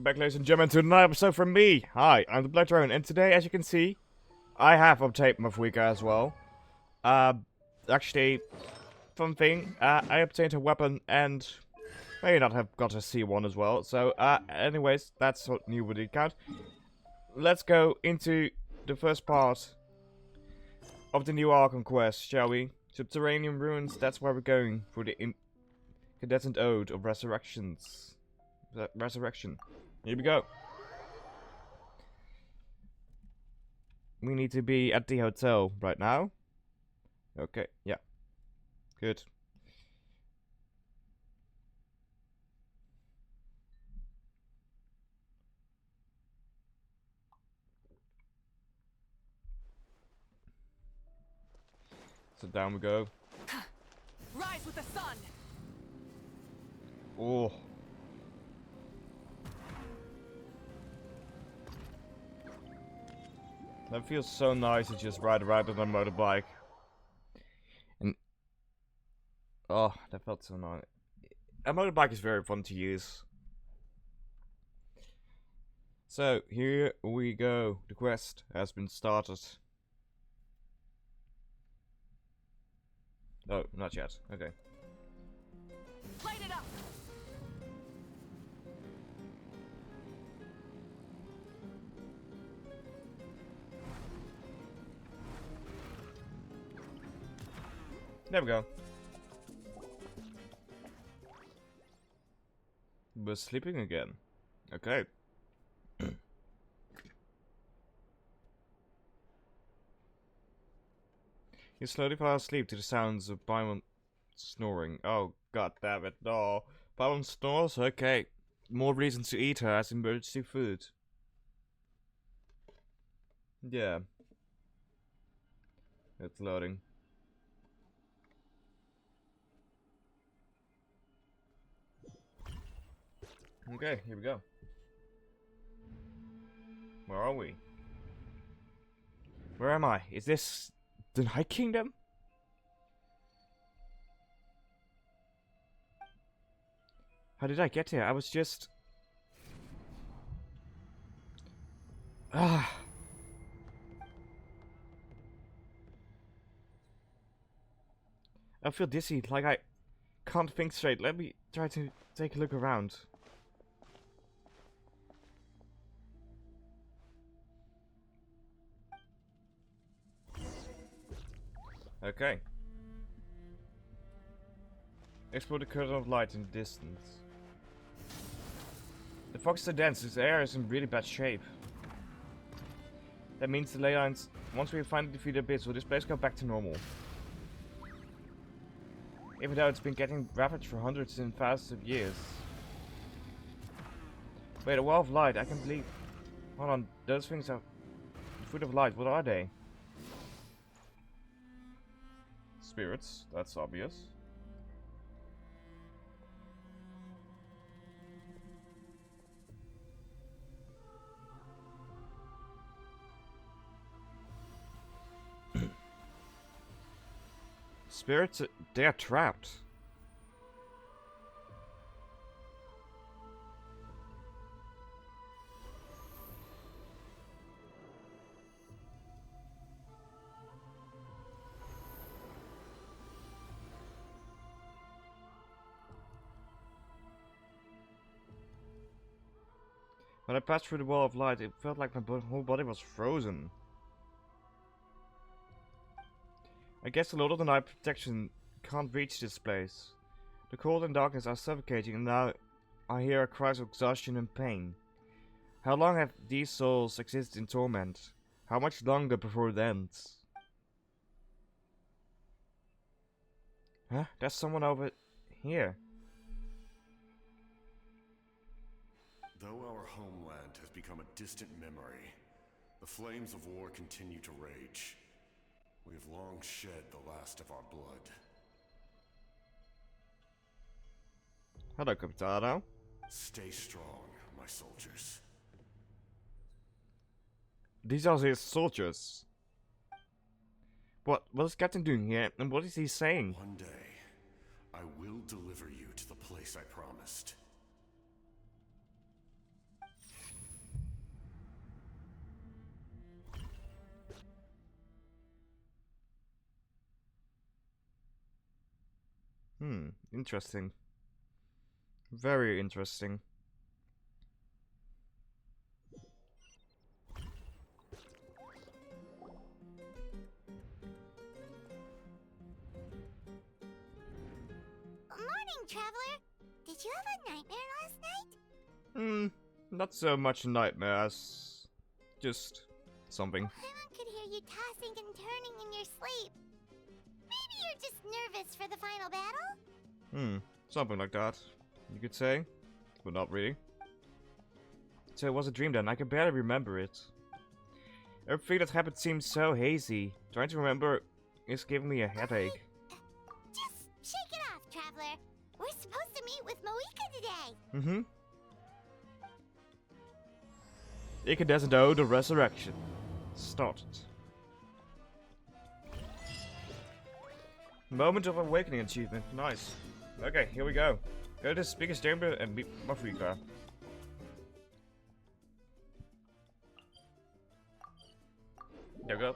Welcome back, ladies and gentlemen, to another episode from me. Hi, I'm the Black Drone, and today, as you can see, I have obtained my Fuika as well. Actually, fun thing, I obtained a weapon, and may not have got a C1 as well. So, anyways, that's what new with the account. Let's go into the first part of the new Arcon quest, shall we? Subterranean ruins, that's where we're going for the incandescent ode of resurrections. Resurrection. Here we go. We need to be at the hotel right now. Okay, yeah. Good. So down we go. Rise with the sun. Oh. That feels so nice to just ride around on a motorbike. And oh, that felt so nice. A motorbike is very fun to use. So, here we go. The quest has been started. Oh, not yet. Okay. Light it up. There we go. We're sleeping again. Okay. You slowly fall asleep to the sounds of Paimon snoring. Oh, god damn it. No. Paimon snores? Okay. More reason to eat her as emergency food. Yeah. It's loading. Okay, here we go. Where are we? Where am I? Is this the Night Kingdom? How did I get here? I was just... Ah. I feel dizzy, like I can't think straight. Let me try to take a look around. Okay. Explore the curtain of light in the distance. The fog is so dense, this area is in really bad shape. That means the ley lines, once we finally defeat the abyss, will this place go back to normal? Even though it's been getting ravaged for hundreds and thousands of years. Wait, a wall of light, I can believe... Hold on, those things are... Foot of light, what are they? Spirits, that's obvious. Spirits, they are trapped. When I passed through the wall of light, it felt like my whole body was frozen. I guess a lot of the night protection can't reach this place. The cold and darkness are suffocating, and now I hear cries of exhaustion and pain. How long have these souls existed in torment? How much longer before it ends? Huh? There's someone over here. Though our homeland has become a distant memory, the flames of war continue to rage. We have long shed the last of our blood. Hello, Capitano. Stay strong, my soldiers. These are his soldiers. What is Captain doing here, and what is he saying? One day, I will deliver you to the place I promised. Interesting. Very interesting. Morning, traveler. Did you have a nightmare last night? Not so much a nightmare as just something. Paimon could hear you tossing and turning in your sleep. Maybe you're just nervous for the final battle? Something like that, you could say, but not really. So it was a dream then, I can barely remember it. Everything that happened seems so hazy. Trying to remember is giving me a headache. Just shake it off, traveler. We're supposed to meet with Moika today. Incandescent the resurrection. Started. Moment of awakening achievement. Nice. Okay, here we go. Go to the speaker's chamber and meet Mafrika. There we go.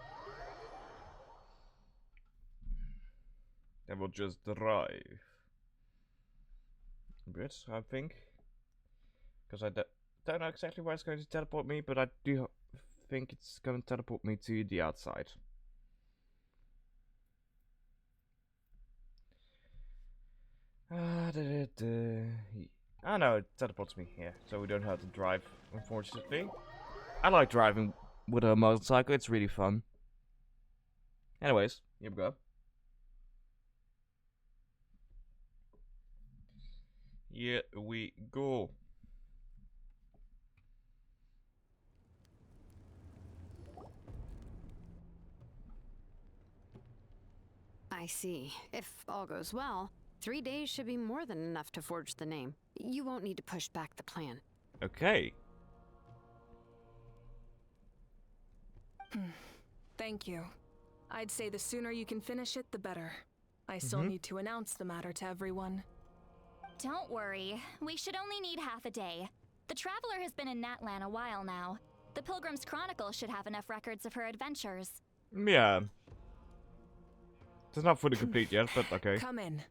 Then we'll just drive. Bit, I think. Because I don't know exactly where it's going to teleport me, but I do think it's going to teleport me to the outside. Ah no, it teleports me here, so we don't have to drive, unfortunately. I like driving with a motorcycle, it's really fun. Anyways, here we go. Here we go. I see. If all goes well, 3 days should be more than enough to forge the name. You won't need to push back the plan. Okay. Thank you. I'd say the sooner you can finish it, the better. I still need to announce the matter to everyone. Don't worry. We should only need half a day. The Traveler has been in Natlan a while now. The Pilgrim's Chronicle should have enough records of her adventures. Yeah. It's not fully complete yet, but okay. Come in.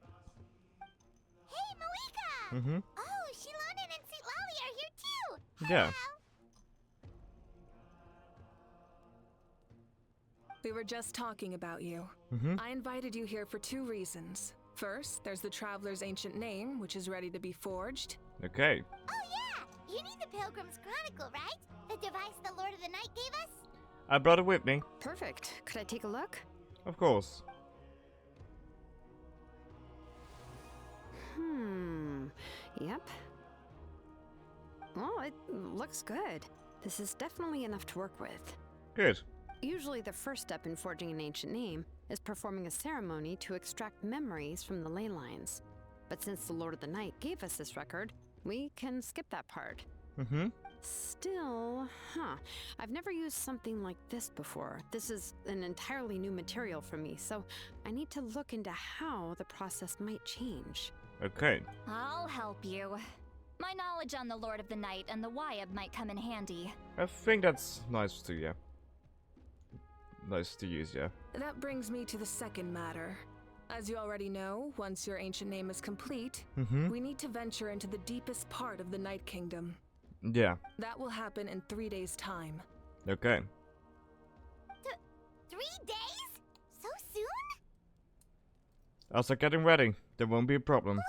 Hey, Moika! Oh, Shilonen and Sweet Lolly are here too! Yeah. We were just talking about you. I invited you here for 2 reasons. First, there's the Traveler's ancient name, which is ready to be forged. Okay. Oh yeah! You need the Pilgrim's Chronicle, right? The device the Lord of the Night gave us? I brought it with me. Perfect. Could I take a look? Of course. Yep. Well, it looks good. This is definitely enough to work with. Good. Usually the first step in forging an ancient name is performing a ceremony to extract memories from the ley lines. But since the Lord of the Night gave us this record, we can skip that part. Still, I've never used something like this before. This is an entirely new material for me, so I need to look into how the process might change. Okay. I'll help you. My knowledge on the Lord of the Night and the Wyab might come in handy. I think that's nice to, yeah. Nice to use, yeah. That brings me to the second matter. As you already know, once your ancient name is complete, we need to venture into the deepest part of the Night Kingdom. Yeah. That will happen in 3 days' time. Okay. 3 days? So soon? I'll start getting ready. There won't be a problem. But,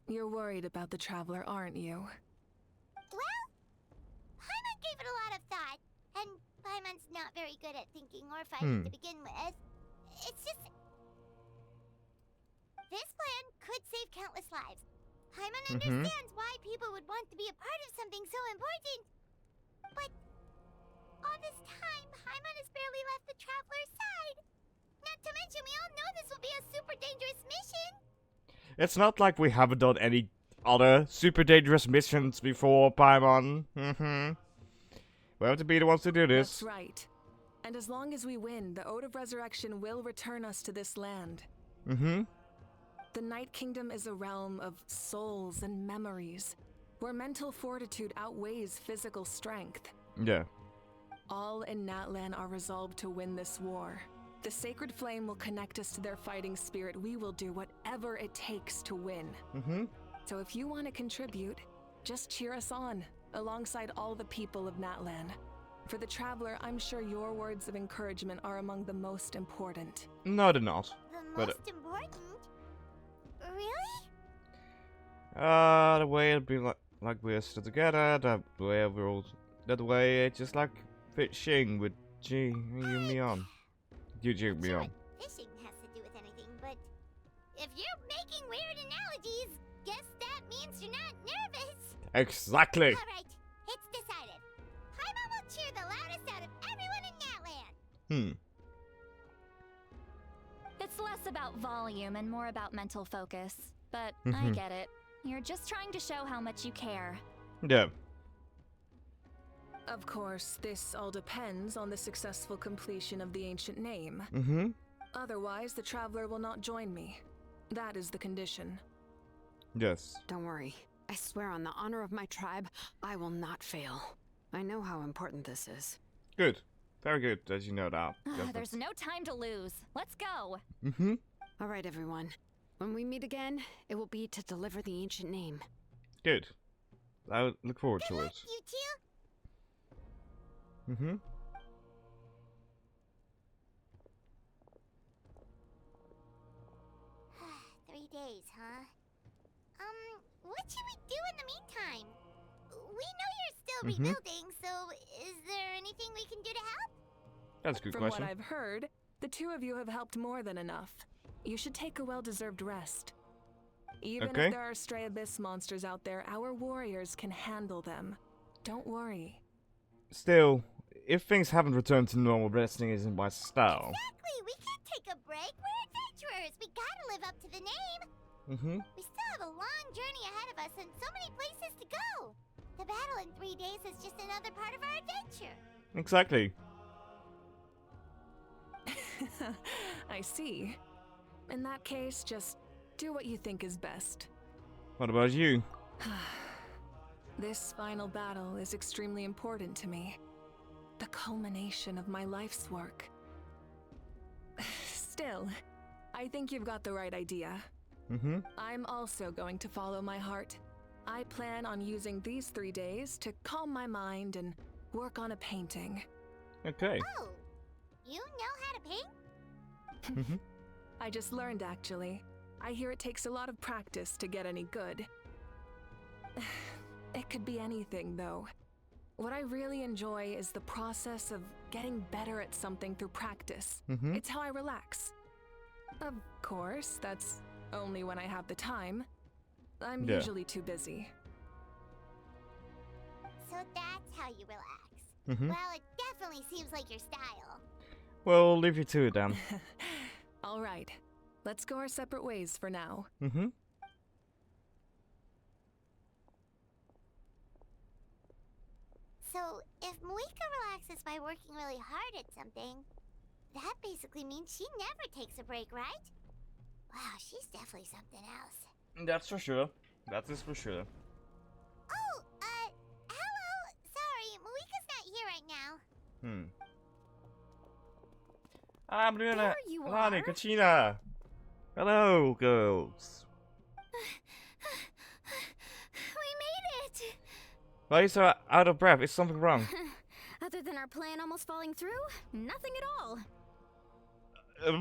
You're worried about the Traveler, aren't you? well, Paimon gave it a lot of thought. And Paimon's not very good at thinking or fighting to begin with. It's just... this plan could save countless lives. Paimon understands why people would want to be a part of something so important. But all this time, Paimon has barely left the Traveler's side. Not to mention, we all know this will be a super dangerous mission. It's not like we haven't done any other super dangerous missions before, Paimon. We have to be the ones to do this. That's right. And as long as we win, the Ode of Resurrection will return us to this land. The Night Kingdom is a realm of souls and memories, where mental fortitude outweighs physical strength. Yeah. All in Natlan are resolved to win this war. The sacred flame will connect us to their fighting spirit. We will do whatever it takes to win. So if you want to contribute, just cheer us on, alongside all the people of Natlan. For the Traveler, I'm sure your words of encouragement are among the most important. No, they're not. The most important? Really? The way it'd be like we're still together, that way we're all, that way it's just like fishing with you me on. You me Sure, on. fishing has to do with anything, but if you're making weird analogies, guess that means you're not nervous. Exactly. Alright, it's decided. Paimon will cheer the loudest out of everyone in Natlan. It's less about volume and more about mental focus. But I get it. You're just trying to show how much you care. Yeah. Of course, this all depends on the successful completion of the ancient name. Otherwise, the Traveler will not join me. That is the condition. Yes. Don't worry. I swear on the honor of my tribe, I will not fail. I know how important this is. Good. Very good that you know that. There's no time to lose. Let's go. All right, everyone. When we meet again, it will be to deliver the ancient name. Good. I look forward to it. You two? 3 days, huh? What should we do in the meantime? We know you're still rebuilding, so is there anything we can do to help? That's a good From question. what I've heard, the two of you have helped more than enough. You should take a well-deserved rest. Even Okay. if there are stray abyss monsters out there, our warriors can handle them. Don't worry. Still, if things haven't returned to normal, resting isn't my style. Exactly, we can't take a break. We're adventurers. We gotta live up to the name. We still have a long journey ahead of us and so many places to go. The battle in 3 days is just another part of our adventure. Exactly. I see. In that case, just do what you think is best. What about you? This final battle is extremely important to me. The culmination of my life's work. Still, I think you've got the right idea. I'm also going to follow my heart. I plan on using these 3 days to calm my mind and work on a painting. Okay. Oh, you know how to paint? I just learned, actually. I hear it takes a lot of practice to get any good. It could be anything, though. What I really enjoy is the process of getting better at something through practice. It's how I relax. Of course, that's only when I have the time. I'm usually too busy. So that's how you relax. Well, it definitely seems like your style. Well, leave you to it then. All right. Let's go our separate ways for now. So, if Moika relaxes by working really hard at something, that basically means she never takes a break, right? Wow, she's definitely something else. That's for sure. That is for sure. Oh, hello! Sorry, Moika's not here right now. I'm Bruna. There you Lani, are. Kachina. Hello, girls. We made it! Why are you so out of breath? Is something wrong? Other than our plan almost falling through, nothing at all.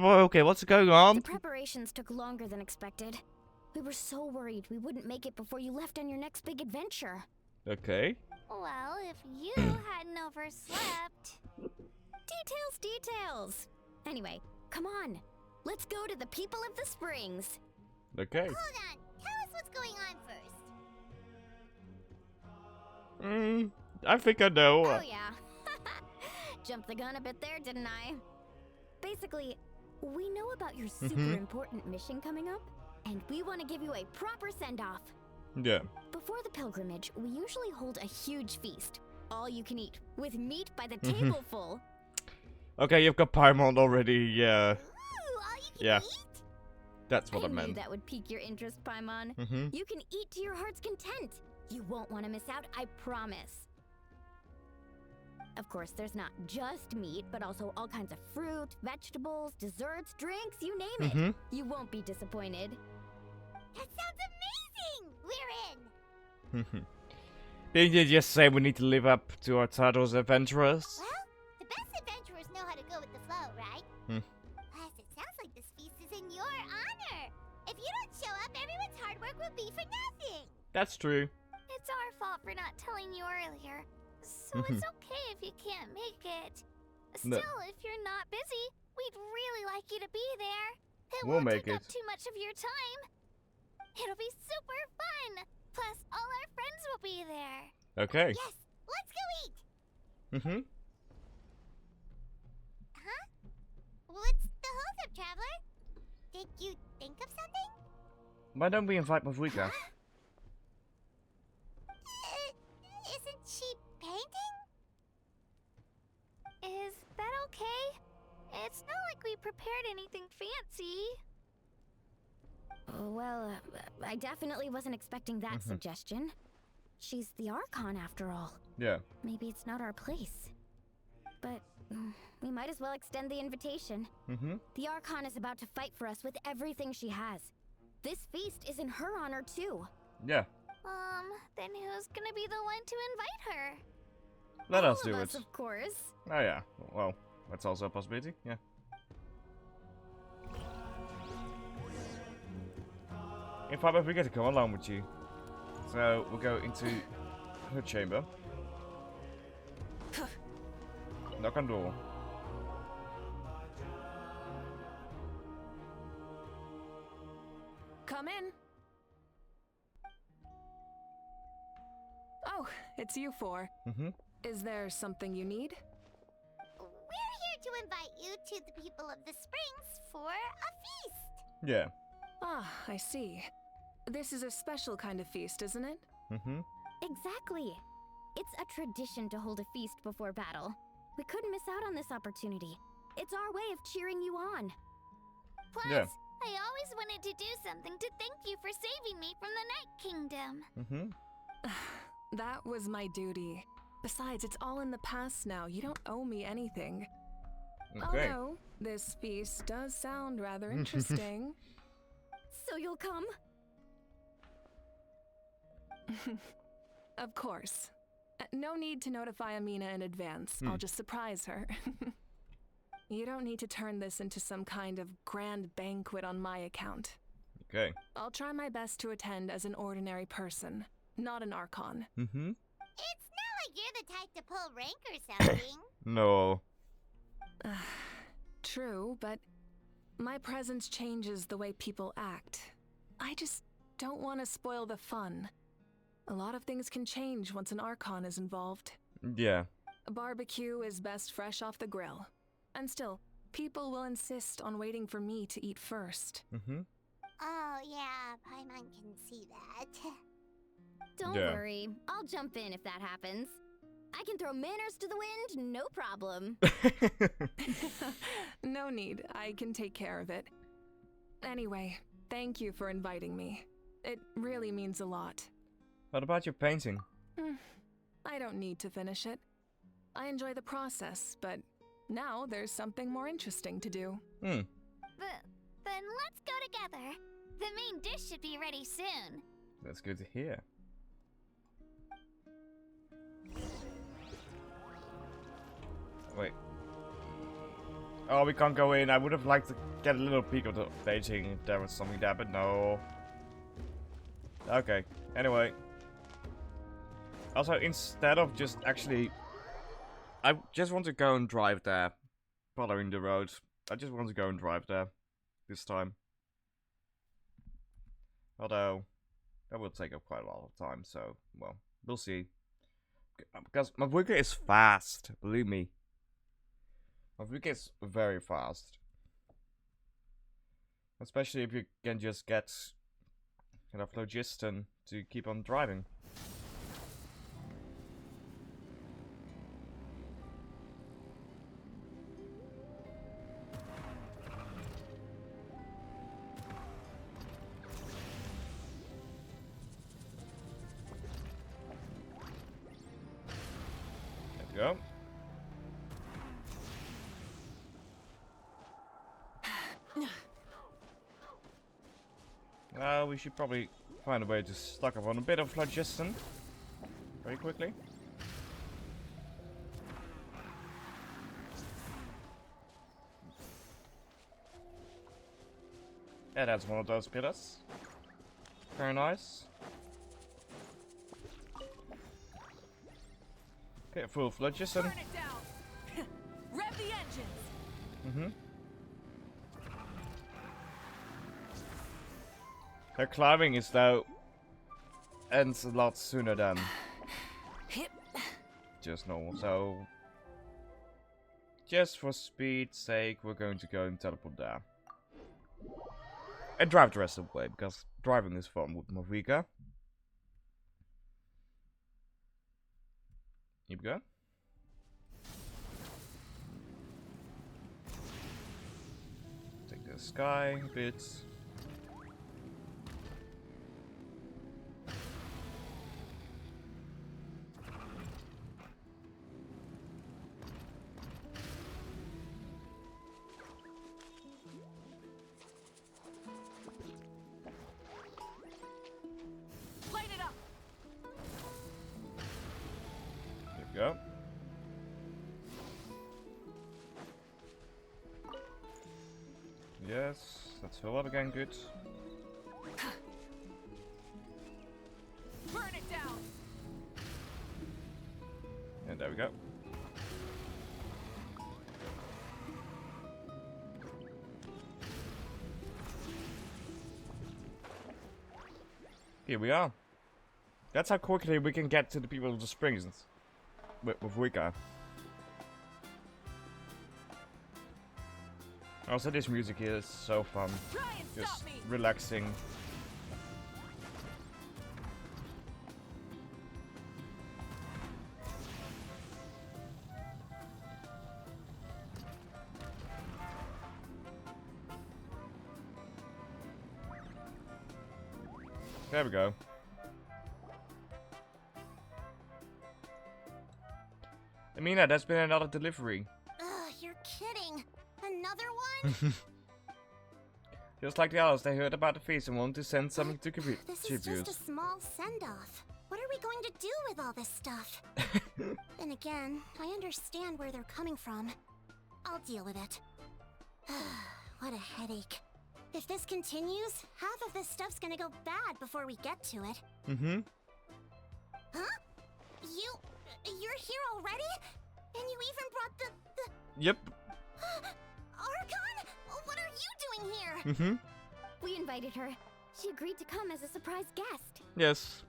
Well, okay, what's going on? The preparations took longer than expected. We were so worried we wouldn't make it before you left on your next big adventure. Okay. Well, if you hadn't overslept... Details! Anyway, come on. Let's go to the people of the springs. Okay. Hold on, tell us what's going on first. I think I know. Oh yeah. Jumped the gun a bit there, didn't I? Basically, we know about your super important mission coming up, and we want to give you a proper send-off. Yeah. Before the pilgrimage, we usually hold a huge feast. All you can eat, with meat by the table full. Okay, you've got Paimon already, yeah. Ooh, all you can Yeah. eat? That's what I knew meant. that would pique your interest, Paimon. You can eat to your heart's content. You won't want to miss out, I promise. Of course, there's not just meat, but also all kinds of fruit, vegetables, desserts, drinks, you name it. You won't be disappointed. That sounds amazing! We're in! Didn't you just say we need to live up to our titles, adventurers? Well, the best adventurers know how to go with the flow, right? Plus, it sounds like this feast is in your honor. If you don't show up, everyone's hard work will be for nothing. That's true. It's our fault for not telling you earlier. So it's okay if you can't make it. Still, if you're not busy, we'd really like you to be there. It We'll won't make take up it. too much of your time. It'll be super fun. Plus, all our friends will be there. Okay. Yes, let's go eat! Huh? What's the holdup, traveler? Did you think of something? Why don't we invite Mavruka? Isn't she painting? Is that okay? It's not like we prepared anything fancy. Well, I definitely wasn't expecting that suggestion. She's the Archon after all. Yeah. Maybe it's not our place. But we might as well extend the invitation. The Archon is about to fight for us with everything she has. This feast is in her honor too. Yeah. Then who's gonna be the one to invite her? Let us All do of it. us, of course. Oh yeah. Well, that's also a possibility. Yeah. Invite Mavruka to come along with you. So we'll go into her chamber. Knock on door. Come in. Oh, it's you four. Is there something you need? We're here to invite you to the people of the Springs for a feast. Yeah. Ah, I see. This is a special kind of feast, isn't it? Exactly. It's a tradition to hold a feast before battle. We couldn't miss out on this opportunity. It's our way of cheering you on. Plus, Yeah. I always wanted to do something to thank you for saving me from the Night Kingdom. That was my duty. Besides, it's all in the past now. You don't owe me anything. Okay. Although, this feast does sound rather interesting. So you'll come? Of course. No need to notify Amina in advance. I'll just surprise her. You don't need to turn this into some kind of grand banquet on my account. Okay. I'll try my best to attend as an ordinary person, not an Archon. It's not like you're the type to pull rank or something. No. True, but my presence changes the way people act. I just don't want to spoil the fun. A lot of things can change once an Archon is involved. Yeah. A barbecue is best fresh off the grill. And still, people will insist on waiting for me to eat first. Oh, yeah, Paimon can see that. Don't Yeah. worry. I'll jump in if that happens. I can throw manners to the wind, no problem. No need, I can take care of it. Anyway, thank you for inviting me. It really means a lot. What about your painting? I don't need to finish it. I enjoy the process, but now there's something more interesting to do. Then let's go together. The main dish should be ready soon. That's good to hear. Wait. Oh, we can't go in. I would have liked to get a little peek of the painting if there was something there, but no. Okay. Anyway. Also, instead of just actually... I just want to go and drive there. Following the road. I just want to go and drive there. This time. Although, that will take up quite a lot of time, so, well, we'll see. Because Mavruka is fast, believe me. Mavruka is very fast. Especially if you can just get kind of Logiston to keep on driving. There we go. we should probably find a way to stock up on a bit of phlogiston very quickly. Yeah, that's one of those pillars. Very nice. Okay, full phlogiston. Burn it down. Rev the engines. Her climbing is though ends a lot sooner than just normal, so just for speed's sake we're going to go and teleport there. And drive the rest of the way, because driving is fun with Mavika. Here we go. Take the sky bits. Light it up. Here we go. Yes, let's fill up again, good. Burn it down. And there we go. Here we are. That's how quickly we can get to the people of the springs with Wicca. Also, this music here is so fun. Try and Just stop me. relaxing. There we go. Amina, there's been another delivery. Ugh, you're kidding. Another one? Just like the others, they heard about the feast and wanted to send something to This is just a small send-off. What are we going to do with all this stuff? Then again, I understand where they're coming from. I'll deal with it. What a headache. If this continues, half of this stuff's gonna go bad before we get to it. Mm-hmm. Huh? You're here already? And you even brought the Yep. Archon? What are you doing here? Mm-hmm. We invited her. She agreed to come as a surprise guest. Yes.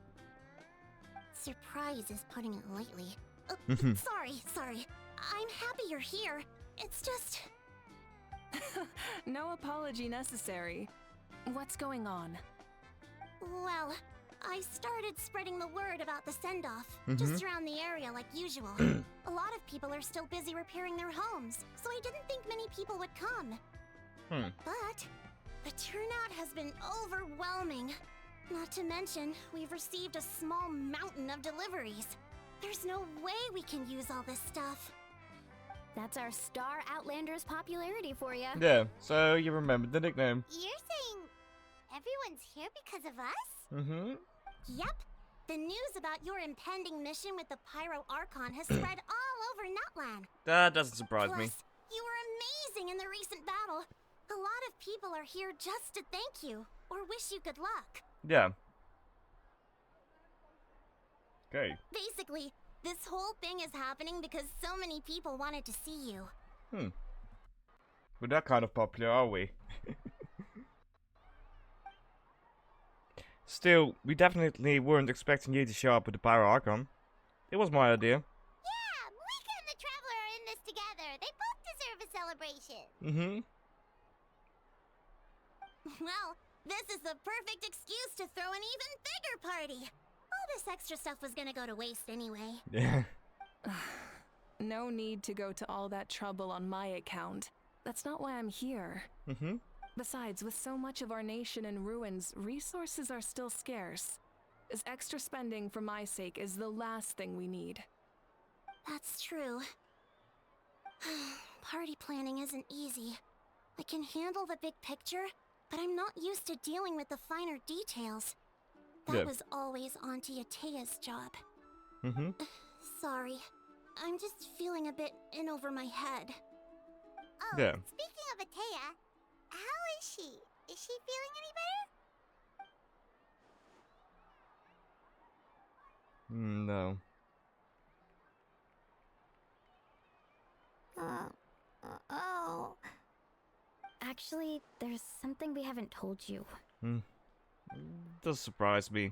Surprise is putting it lightly. Mhm. Sorry. I'm happy you're here. It's just... No apology necessary. What's going on? Well, I started spreading the word about the send-off, just around the area like usual. A lot of people are still busy repairing their homes, so I didn't think many people would come. But the turnout has been overwhelming. Not to mention, we've received a small mountain of deliveries. There's no way we can use all this stuff. That's our Star Outlander's popularity for you. Yeah, so you remember the nickname. You're saying everyone's here because of us? Mm-hmm. Yep. The news about your impending mission with the Pyro Archon has spread all over Natlan. That doesn't surprise me. Plus, you were amazing in the recent battle. A lot of people are here just to thank you, or wish you good luck. Yeah. Okay. Basically, this whole thing is happening because so many people wanted to see you. We're that kind of popular, are we? Still, we definitely weren't expecting you to show up with the Pyro Archon. It was my idea. Yeah, Mika and the Traveler are in this together. They both deserve a celebration. Mm-hmm. Well, this is the perfect excuse to throw an even bigger party. All this extra stuff was gonna go to waste anyway. Yeah. No need to go to all that trouble on my account. That's not why I'm here. Mm-hmm. Besides, with so much of our nation in ruins, resources are still scarce. This extra spending for my sake is the last thing we need. That's true. Party planning isn't easy. I can handle the big picture, but I'm not used to dealing with the finer details. That Yeah. was always Auntie Atea's job. Mm-hmm. Sorry. I'm just feeling a bit in over my head. Oh, Yeah. speaking of Atea, how is she? Is she feeling any No. better? Oh. Actually, there's something we haven't told you. Does surprise me.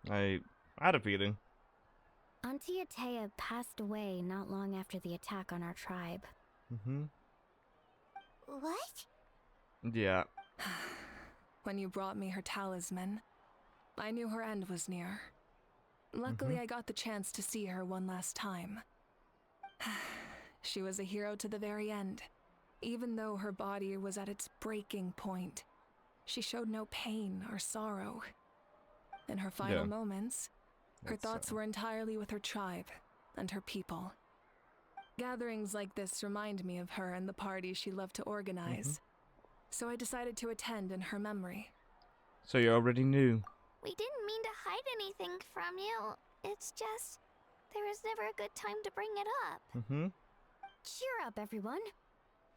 I had a feeling. Auntie Atea passed away not long after the attack on our tribe. Mm-hmm. What? Yeah. When you brought me her talisman, I knew her end was near. Luckily, I got the chance to see her one last time. She was a hero to the very end. Even though her body was at its breaking point, she showed no pain or sorrow. In her final moments, her thoughts were entirely with her tribe and her people. Gatherings like this remind me of her and the parties she loved to organize. So I decided to attend in her memory. So you already knew. We didn't mean to hide anything from you. It's just, there was never a good time to bring it up. Mm-hmm. Cheer up, everyone.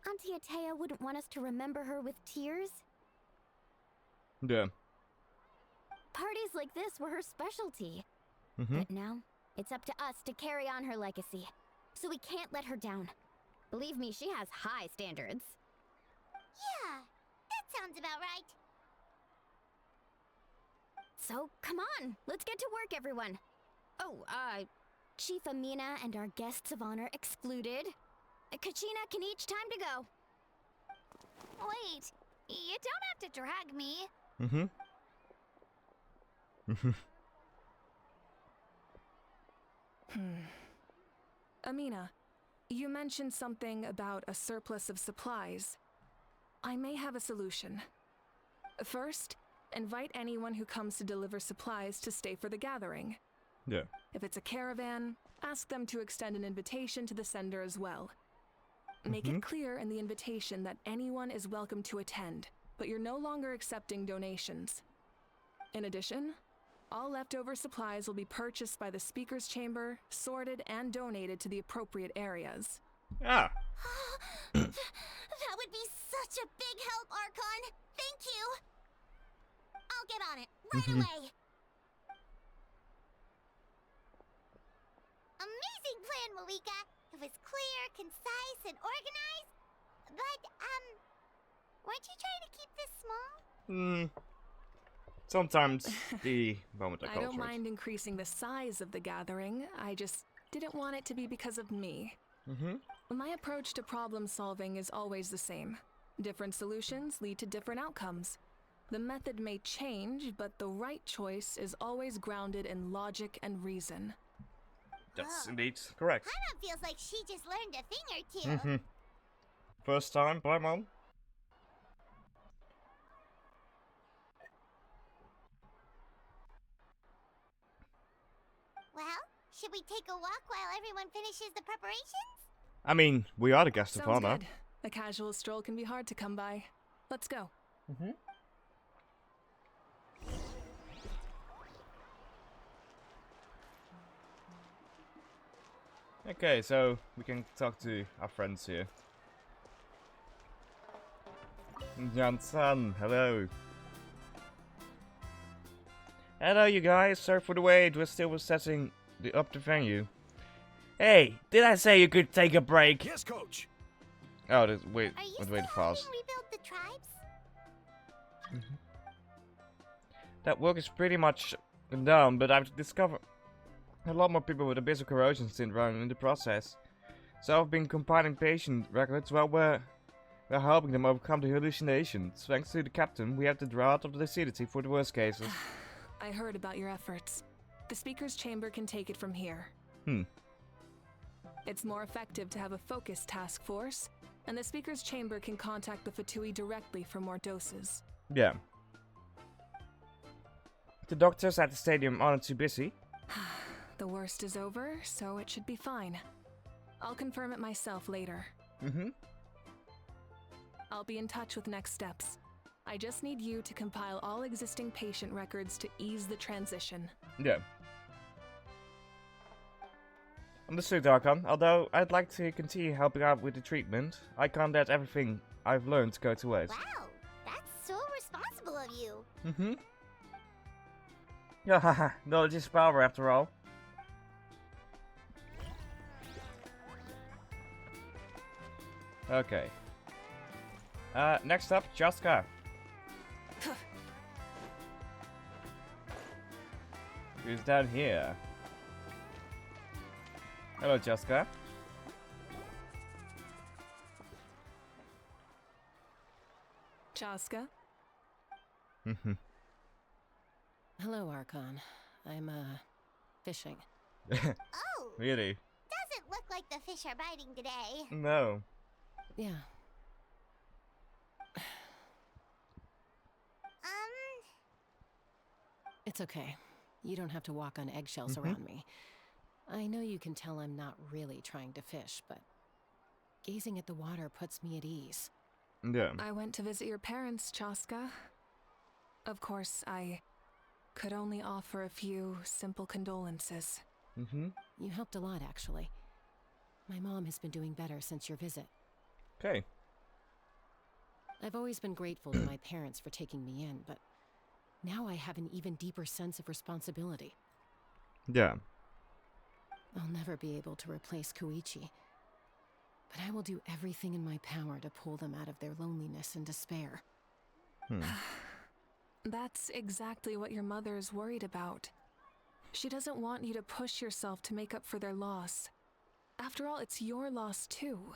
Auntie Atea wouldn't want us to remember her with tears. Yeah. Parties like this were her specialty. Mm-hmm. But now, it's up to us to carry on her legacy. So we can't let her down. Believe me, she has high standards. Yeah, that sounds about right. So, come on, let's get to work, everyone. Oh, Chief Amina and our guests of honor excluded. Kachina can each time to go. Wait, you don't have to drag me. Mm-hmm. Amina, you mentioned something about a surplus of supplies. I may have a solution. First, invite anyone who comes to deliver supplies to stay for the gathering. Yeah. If it's a caravan, ask them to extend an invitation to the sender as well. Make it clear in the invitation that anyone is welcome to attend, but you're no longer accepting donations. In addition, all leftover supplies will be purchased by the speaker's chamber, sorted, and donated to the appropriate areas. Ah. That would be such a big help, Archon. Thank you. I'll get on it right away. Amazing plan, Malika. It was clear, concise, and organized. But, weren't you trying to keep this small? Sometimes the moment I I call don't for it. mind increasing the size of the gathering, I just didn't want it to be because of me. My approach to problem solving is always the same. Different solutions lead to different outcomes. The method may change, but the right choice is always grounded in logic and reason. That's indeed correct. Paimon feels like she just learned a thing or two. First time, Paimon? Well, should we take a walk while everyone finishes the preparations? I mean, we are the guest of Sounds honor. good. A casual stroll can be hard to come by. Let's go. Okay, so we can talk to our friends here. Jan-san, hello. Hello, you guys. Sorry for the wait. We're still setting up the venue. Hey, did I say you could take a break? Yes, Coach. Oh, Are wait, you wait, still fast. helping rebuild the tribes? That work is pretty much done, but I've discovered a lot more people with abyssal corrosion syndrome in the process. So I've been compiling patient records while we're helping them overcome the hallucinations. Thanks to the captain, we have the drought of the lucidity for the worst cases. I heard about your efforts. The speaker's chamber can take it from here. It's more effective to have a focused task force, and the speaker's chamber can contact the Fatui directly for more doses. Yeah. The doctors at the stadium aren't too busy. The worst is over, so it should be fine. I'll confirm it myself later. I'll be in touch with next steps. I just need you to compile all existing patient records to ease the transition. Yeah. Understood, Archon. Although I'd like to continue helping out with the treatment, I can't let everything I've learned go to waste. Wow, that's so responsible of you. Mm-hmm. Yeah, haha. Knowledge is power after all. Okay. Next up, Jaska. Who's down here? Hello, Jaska. Chaska? Mm-hmm. Hello, Archon. I'm, fishing. Oh, Really? doesn't look like the fish are biting today. No. Yeah. It's okay. You don't have to walk on eggshells around me. I know you can tell I'm not really trying to fish, but gazing at the water puts me at ease. Yeah. I went to visit your parents, Chaska. Of course, I could only offer a few simple condolences. Mm-hmm. You helped a lot, actually. My mom has been doing better since your visit. Okay. I've always been grateful to my parents for taking me in, but now I have an even deeper sense of responsibility. Yeah. I'll never be able to replace Koichi, but I will do everything in my power to pull them out of their loneliness and despair. That's exactly what your mother is worried about. She doesn't want you to push yourself to make up for their loss. After all, it's your loss too.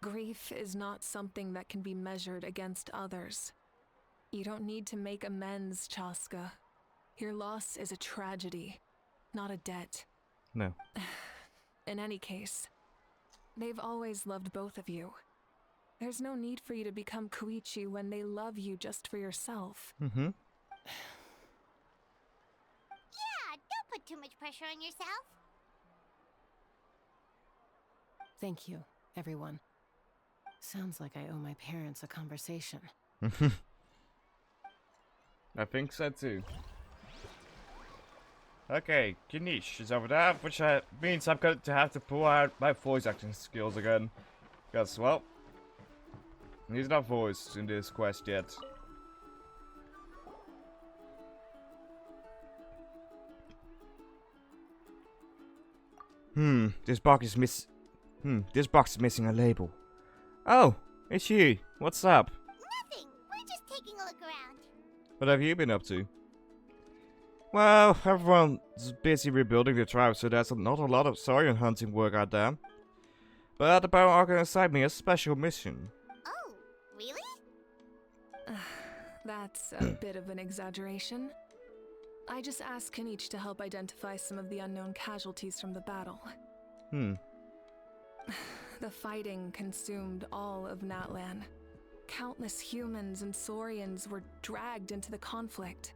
Grief is not something that can be measured against others. You don't need to make amends, Chaska. Your loss is a tragedy, not a debt. No. In any case, they've always loved both of you. There's no need for you to become Koichi when they love you just for yourself. Mm-hmm. Yeah, don't put too much pressure on yourself. Thank you, everyone. Sounds like I owe my parents a conversation. I think so too. Okay, Kinish is over there, which means I'm going to have to pull out my voice acting skills again. Because, well, he's not voiced in this quest yet. This box is this box is missing a label. Oh, it's you. What's up? Nothing. We're just taking a look around. What have you been up to? Well, everyone's busy rebuilding the tribe, so there's not a lot of Saurian hunting work out there. But the Baron Arcon assigned me a special mission. Oh, really? That's a bit of an exaggeration. I just asked Kanich to help identify some of the unknown casualties from the battle. The fighting consumed all of Natlan. Countless humans and Saurians were dragged into the conflict.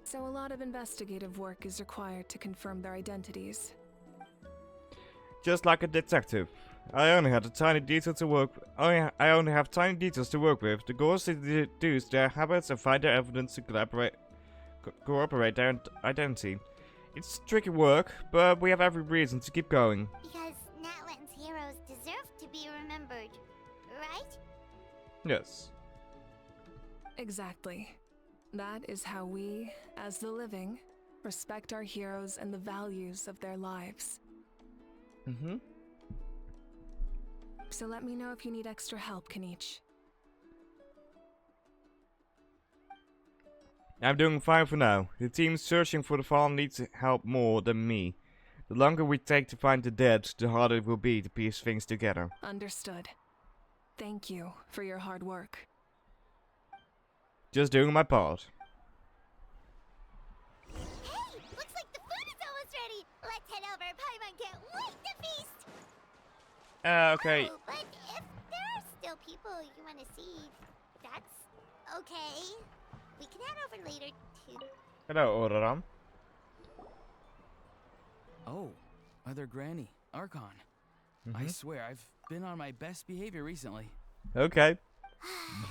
So a lot of investigative work is required to confirm their identities. Just like a detective, I only had a tiny detail to work. I only have tiny details to work with. The goal is to deduce their habits and find their evidence to corroborate their identity. It's tricky work, but we have every reason to keep going. Because Natlan's heroes deserve to be remembered, right? Yes. Exactly. That is how we, as the living, respect our heroes and the values of their lives. So let me know if you need extra help, Kanich. I'm doing fine for now. The team searching for the fallen needs help more than me. The longer we take to find the dead, the harder it will be to piece things together. Understood. Thank you for your hard work. Just doing my part. Hey, looks like the food is almost ready. Let's head over. Paimon can't wait to feast. Okay. Oh, but if there are still people you want to see, that's okay. We can head over later too. Hello, Oraram. Oh, Mother Granny, Archon. I swear, I've been on my best behavior recently. Okay.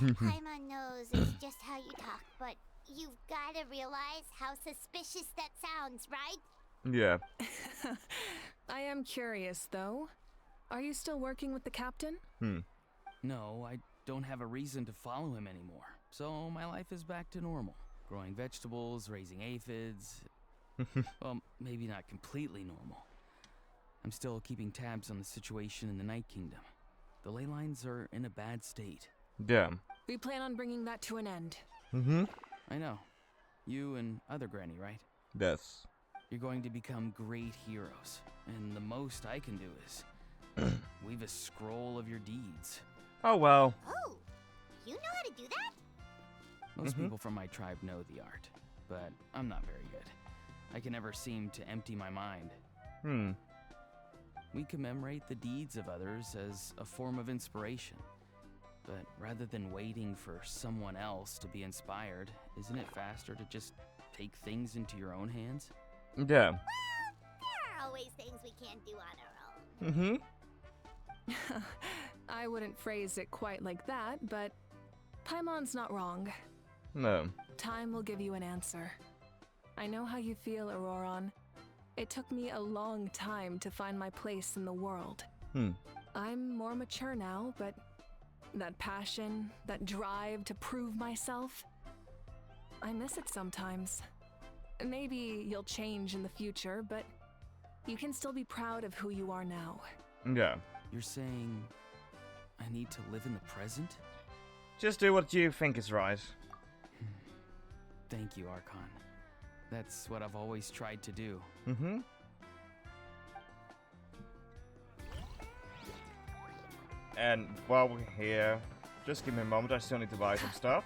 Paimon knows it's just how you talk, but you've gotta realize how suspicious that sounds, right? Yeah. I am curious, though. Are you still working with the captain? No, I don't have a reason to follow him anymore. So my life is back to normal. Growing vegetables, raising aphids. Well, maybe not completely normal. I'm still keeping tabs on the situation in the Night Kingdom. The ley lines are in a bad state. Yeah. We plan on bringing that to an end. I know. You and other Granny, right? Yes. You're going to become great heroes. And the most I can do is weave a scroll of your deeds. Oh well. Oh, you know how to do that? Most people from my tribe know the art, but I'm not very good. I can never seem to empty my mind. We commemorate the deeds of others as a form of inspiration. But rather than waiting for someone else to be inspired, isn't it faster to just take things into your own hands? Yeah. There are always things we can't do on our own. I wouldn't phrase it quite like that, but Paimon's not wrong. No. Time will give you an answer. I know how you feel, Auroron. It took me a long time to find my place in the world. I'm more mature now, but that passion, that drive to prove myself, I miss it sometimes. Maybe you'll change in the future, but you can still be proud of who you are now. Yeah. You're saying I need to live in the present? Just do what you think is right. Thank you, Archon. That's what I've always tried to do. And while we're here, just give me a moment, I still need to buy some stuff.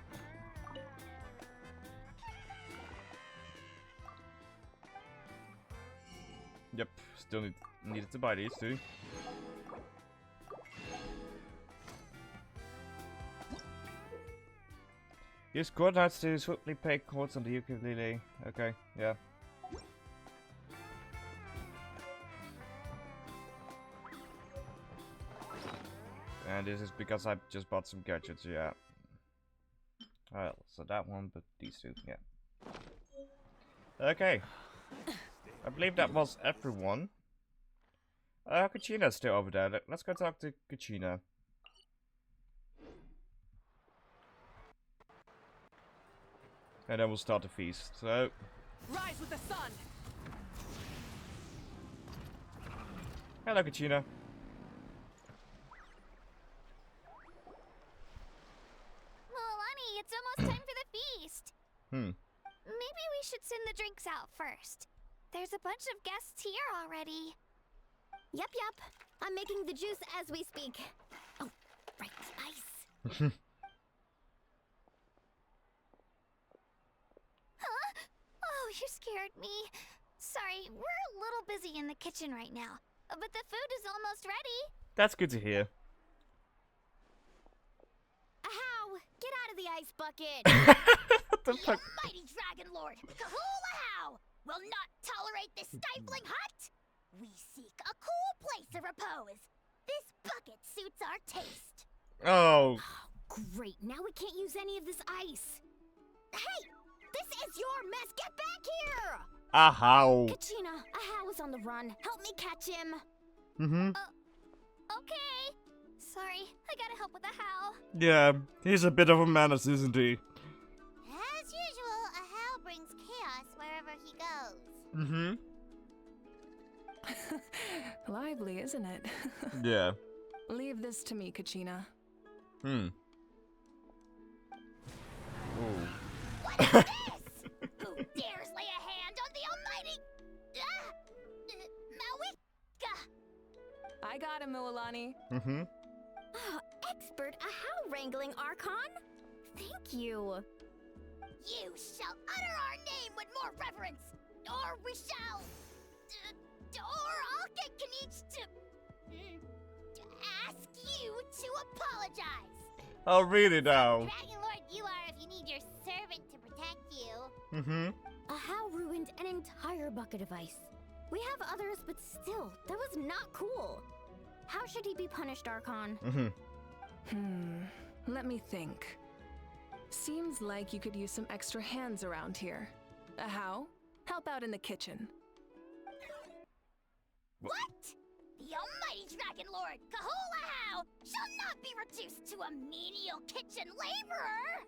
Yep, still needed to buy these too. Use coordinates to swiftly play chords on the ukulele. Okay, yeah. And this is because I just bought some gadgets, yeah. Well, so that one, but these two, yeah. Okay. I believe that was everyone. Kachina's still over there. Let's go talk to Kachina. And then we'll start the feast. So, Rise with the sun! hello, Kachina. Milani, it's almost time for the feast. Hmm. Maybe we should send the drinks out first. There's a bunch of guests here already. Yep. I'm making the juice as we speak. Oh, right, ice. Huh? Oh, you scared me. Sorry, we're a little busy in the kitchen right now. But the food is almost ready. That's good to hear. Ahow! Get out of the ice bucket! What the The fuck? almighty dragon lord, Kahulahow, will not tolerate this stifling hut. We seek a cool place of repose. This bucket suits our taste. Oh. Great, now we can't use any of this ice. Hey, this is your mess. Get back here. Ahow. Kachina, Ahow is on the run. Help me catch him. Okay. Sorry, I gotta help with the how. Yeah, he's a bit of a menace, isn't he? As usual, a how brings chaos wherever he goes. Lively, isn't it? Yeah. Leave this to me, Kachina. Ooh. What is this? Who dares lay a hand on the almighty Mawika? I got him, Milani. Expert Ahow wrangling, Archon. Thank you. You shall utter our name with more reverence, or we shall, or I'll get Kanich to ask you to apologize. Oh, really now? Dragon Lord you are if you need your servant to protect you. Ahow ruined an entire bucket of ice. We have others, but still, that was not cool. How should he be punished, Archon? Let me think. Seems like you could use some extra hands around here. How? Help out in the kitchen. What? The almighty Dragon Lord, Kahulahau, shall not be reduced to a menial kitchen laborer!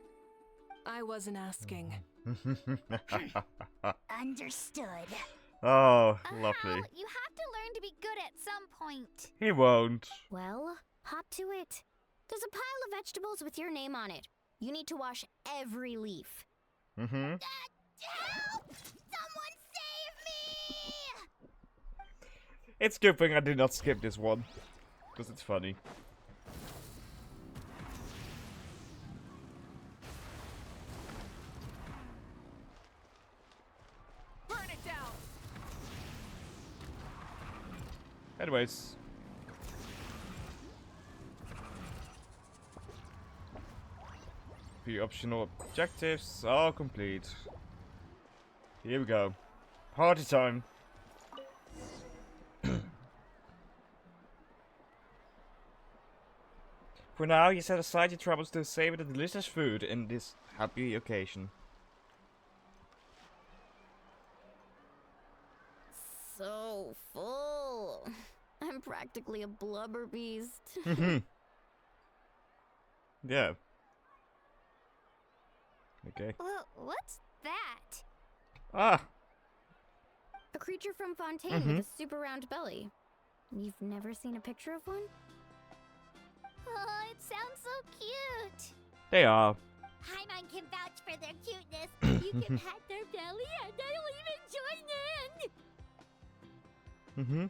I wasn't asking. Understood. Oh, lovely. Hal, you have to learn to be good at some point. He won't. Well, hop to it. There's a pile of vegetables with your name on it. You need to wash every leaf. Mm-hmm. Help! Someone save me! It's a good thing I did not skip this one. Because it's funny. Burn it down! Anyways. The optional objectives are complete. Here we go. Party time. For now, you set aside your troubles to savor the delicious food in this happy occasion. So full. I'm practically a blubber beast. Yeah. Okay. Well, what's that? Ah! A creature from Fontaine with a super round belly. You've never seen a picture of one? Oh, it sounds so cute. They are. Paimon can vouch for their cuteness. You can pat their belly and I'll even join in.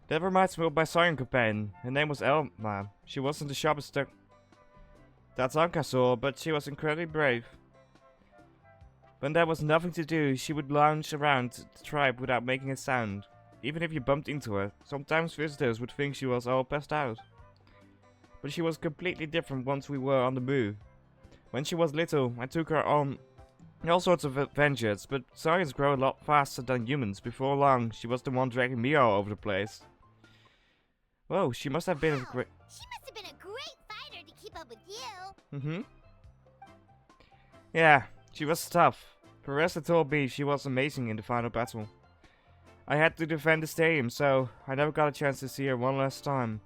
That reminds me of my science companion. Her name was Elma. She wasn't the sharpest that Anka saw, but she was incredibly brave. When there was nothing to do, she would lounge around the tribe without making a sound. Even if you bumped into her, sometimes visitors would think she was all passed out. But she was completely different once we were on the move. When she was little, I took her on all sorts of adventures, but science grow a lot faster than humans. Before long, she was the one dragging me all over the place. Whoa, she must have been a great... She must have been a great fighter to keep up with you. Yeah, she was tough. Peressa told me she was amazing in the final battle. I had to defend the stadium, so I never got a chance to see her one last time.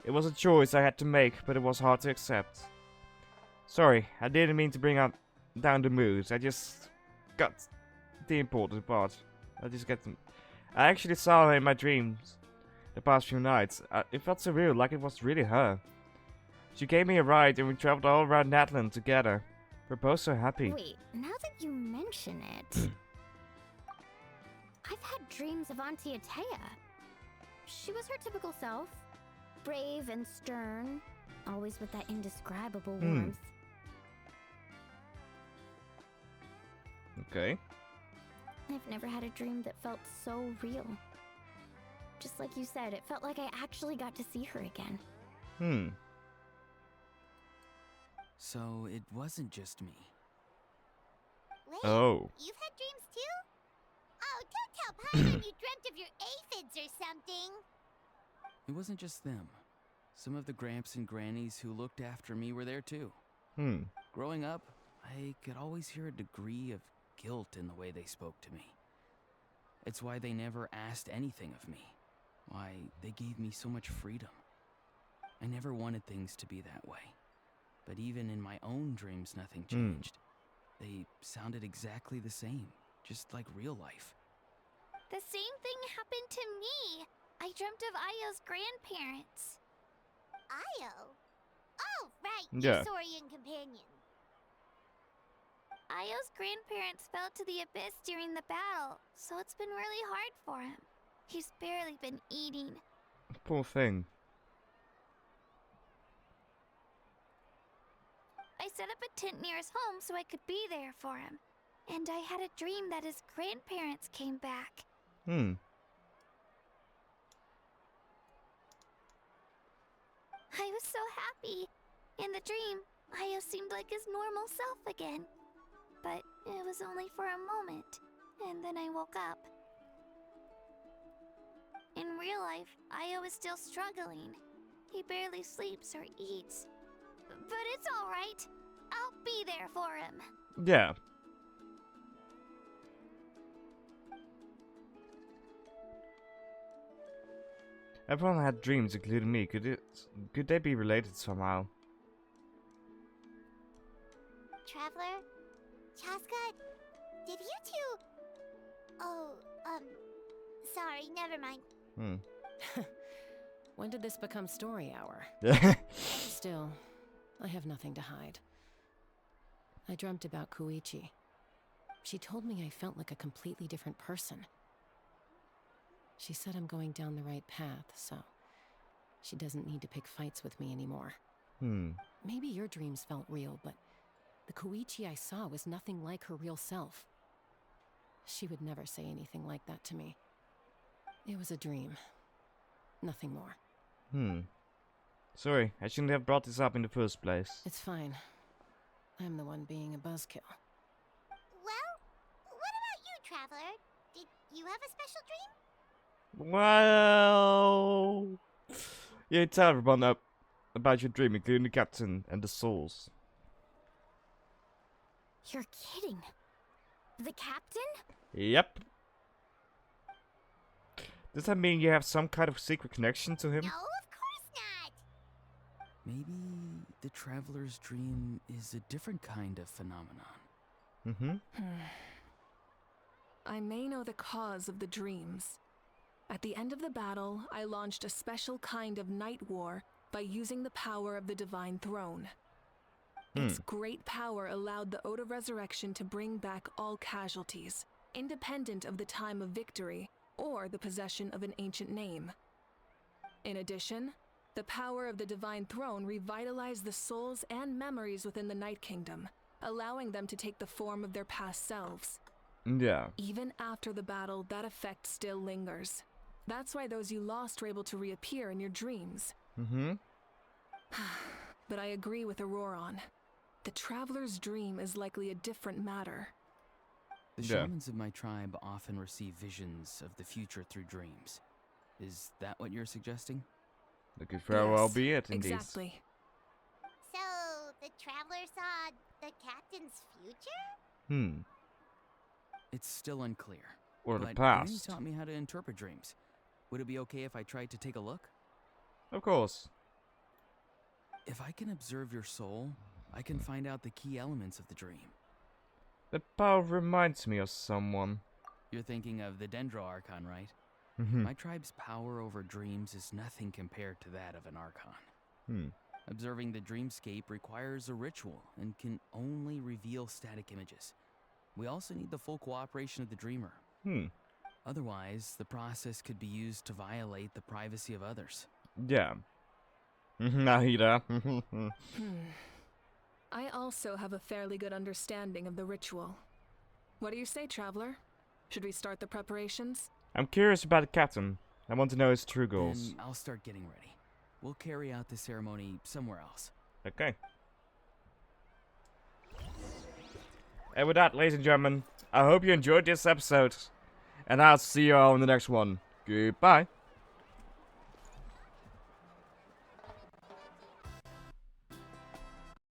It was a choice I had to make, but it was hard to accept. Sorry, I didn't mean to bring up down the mood. I just got the important part. I actually saw her in my dreams the past few nights. It felt surreal, like it was really her. She gave me a ride and we traveled all around Natlan together. We're both so happy. Wait, now that you mention it... I've had dreams of Auntie Atea. She was her typical self. Brave and stern. Always with that indescribable warmth. Okay. I've never had a dream that felt so real. Just like you said, it felt like I actually got to see her again. So it wasn't just me. Wait, Oh. you've had dreams too? Oh, don't tell Paimon you dreamt of your aphids or something. It wasn't just them. Some of the Gramps and Grannies who looked after me were there too. Growing up, I could always hear a degree of guilt in the way they spoke to me. It's why they never asked anything of me. Why they gave me so much freedom. I never wanted things to be that way. But even in my own dreams, nothing changed. They sounded exactly the same, just like real life. The same thing happened to me. I dreamt of Io's grandparents. Io? Oh, right, Yeah. your Saurian companion. Io's grandparents fell to the abyss during the battle, so it's been really hard for him. He's barely been eating. Poor thing. I set up a tent near his home so I could be there for him. And I had a dream that his grandparents came back. I was so happy. In the dream, Io seemed like his normal self again. But it was only for a moment, and then I woke up. In real life, Io is still struggling. He barely sleeps or eats. But it's alright. I'll be there for him. Yeah. Everyone had dreams, including me. Could they be related somehow? Traveler? Chaska? Did you two... Oh, sorry, never mind. When did this become story hour? Still, I have nothing to hide. I dreamt about Koichi. She told me I felt like a completely different person. She said I'm going down the right path, so she doesn't need to pick fights with me anymore. Maybe your dreams felt real, but the Koichi I saw was nothing like her real self. She would never say anything like that to me. It was a dream. Nothing more. Sorry, I shouldn't have brought this up in the first place. It's fine. I'm the one being a buzzkill. Well, what about you, Traveler? Did you have a special dream? Well... You tell everyone about your dream, including the captain and the souls. You're kidding. The captain? Yep. Does that mean you have some kind of secret connection to him? No, of course not. Maybe the traveler's dream is a different kind of phenomenon. I may know the cause of the dreams. At the end of the battle, I launched a special kind of night war by using the power of the Divine Throne. Its great power allowed the Ode of Resurrection to bring back all casualties, independent of the time of victory or the possession of an ancient name. In addition, the power of the Divine Throne revitalized the souls and memories within the Night Kingdom, allowing them to take the form of their past selves. Yeah. Even after the battle, that effect still lingers. That's why those you lost were able to reappear in your dreams. But I agree with Auroron. The Traveler's dream is likely a different matter. The shamans of my tribe often receive visions of the future through dreams. Is that what you're suggesting? That could very well be it, indeed. Exactly. So, the Traveler saw the captain's future? It's still unclear. Or the But past. Granny taught me how to interpret dreams. Would it be okay if I tried to take a look? Of course. If I can observe your soul, I can find out the key elements of the dream. That power reminds me of someone. You're thinking of the Natlan Arcon, right? My tribe's power over dreams is nothing compared to that of an Archon. Observing the dreamscape requires a ritual and can only reveal static images. We also need the full cooperation of the dreamer. Otherwise, the process could be used to violate the privacy of others. Yeah. Nahida. I also have a fairly good understanding of the ritual. What do you say, Traveler? Should we start the preparations? I'm curious about the captain. I want to know his true goals. Then I'll start getting ready. We'll carry out the ceremony somewhere else. Okay. And with that, ladies and gentlemen, I hope you enjoyed this episode. And I'll see you all in the next one. Goodbye.